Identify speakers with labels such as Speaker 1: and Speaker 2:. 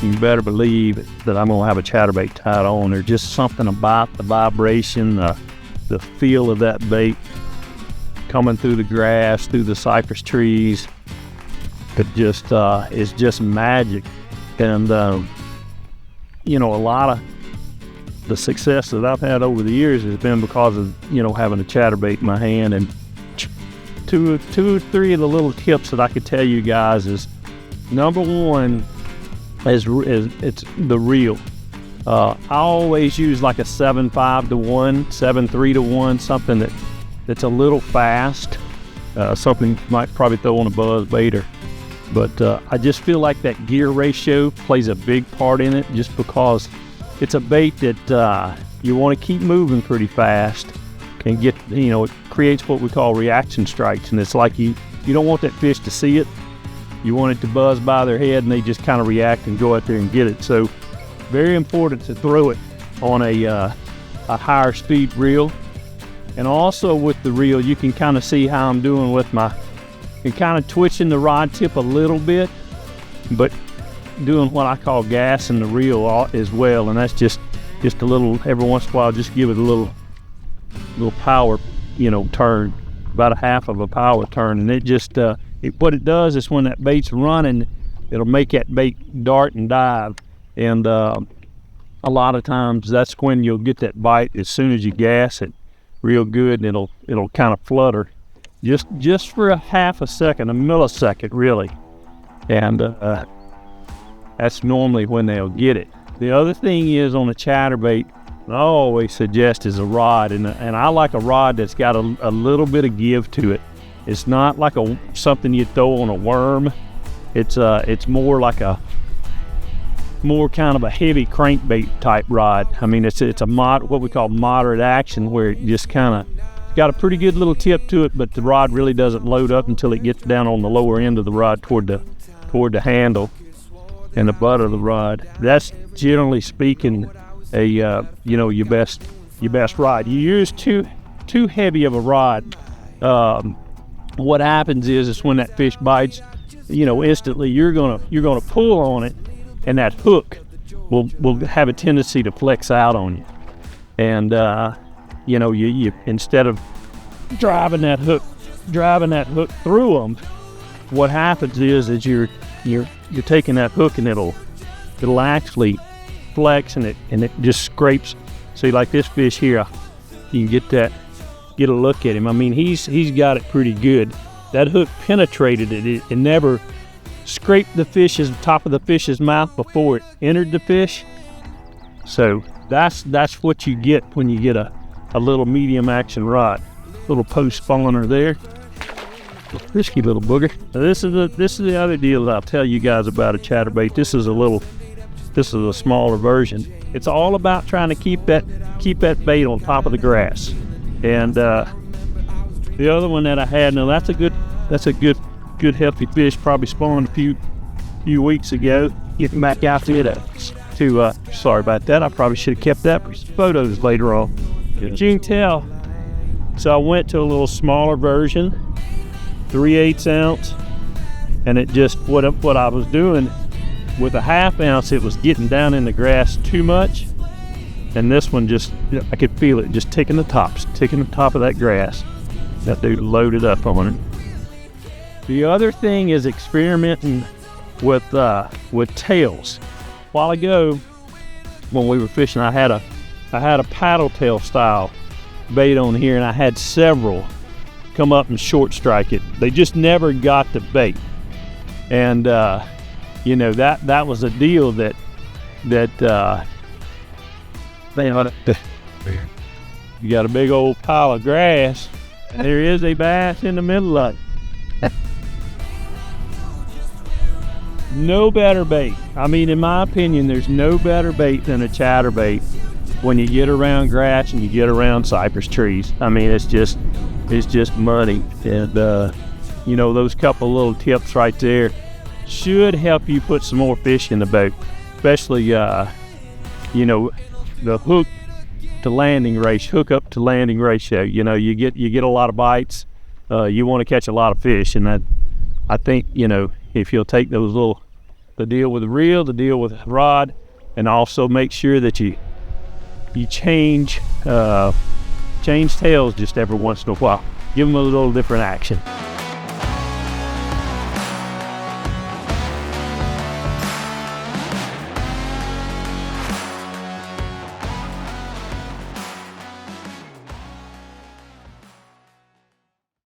Speaker 1: you better believe that I'm gonna have a chatterbait tied on. There's just something about the vibration, the feel of that bait coming through the grass, through the cypress trees. It just is just magic. And you know, a lot of the success that I've had over the years has been because of, you know, having a chatterbait in my hand. And two or three of the little tips that I could tell you guys is, number one is it's the reel. I always use like a 7.5 to 1, 7.3 to 1, something that's a little fast, something you might probably throw on a buzz baiter. But I just feel like that gear ratio plays a big part in it, just because it's a bait that you want to keep moving pretty fast and get, you know, it creates what we call reaction strikes. And it's like you don't want that fish to see it. You want it to buzz by their head and they just kind of react and go out there and get it. So very important to throw it on a higher speed reel. And also with the reel, you can kind of see how I'm doing with and kind of twitching the rod tip a little bit, but doing what I call gassing the reel as well. And that's just a little, every once in a while, just give it a little power, you know, turn, about a half of a power turn. And it just, what it does is when that bait's running, it'll make that bait dart and dive. And a lot of times that's when you'll get that bite as soon as you gas it real good, and it'll kind of flutter just for a half a second, a millisecond really. And that's normally when they'll get it. The other thing is, on a chatterbait, I always suggest is a rod, and I like a rod that's got a little bit of give to it. It's not like something you throw on a worm. It's more like more kind of a heavy crankbait type rod. I mean, it's what we call moderate action, where it just kind of got a pretty good little tip to it, but the rod really doesn't load up until it gets down on the lower end of the rod toward the handle and the butt of the rod. That's generally speaking you know, your best rod. You use too heavy of a rod, what happens is when that fish bites, you know, instantly you're gonna pull on it, and that hook will have a tendency to flex out on you. And you know, you instead of driving that hook through them, what happens is you're taking that hook, and it'll actually flex, and it just scrapes. See, like this fish here, you can get a look at him. I mean, he's got it pretty good. That hook penetrated it. It never scraped the top of the fish's mouth before it entered the fish. So that's what you get when you get a little medium action rod. Little post spawner there. Risky little booger. Now this is the other deal that I'll tell you guys about a chatterbait. This is a smaller version. It's all about trying to keep that bait on top of the grass. And the other one that I had, now that's a good healthy fish, probably spawned a few weeks ago. Getting back out to sorry about that. I probably should have kept that for photos later on. But you can tell. So I went to a little smaller version, 3/8 ounce, and it just, what I was doing with a 1/2 ounce, it was getting down in the grass too much. And this one just, I could feel it just ticking the top of that grass. That dude loaded up on it. The other thing is experimenting with tails. A while ago, when we were fishing, I had a paddle tail style bait on here, and I had several come up and short strike it. They just never got the bait. And you know, that was a deal that you got a big old pile of grass, and there is a bass in the middle of it. No better bait. I mean, in my opinion, there's no better bait than a chatterbait when you get around grass and you get around cypress trees. I mean, it's just money. And you know, those couple little tips right there should help you put some more fish in the boat, especially you know, the hook up to landing ratio. You know, you get a lot of bites. You want to catch a lot of fish, and I think, you know, if you'll take those the deal with the reel, the deal with the rod, and also make sure that you change tails just every once in a while. Give them a little different action.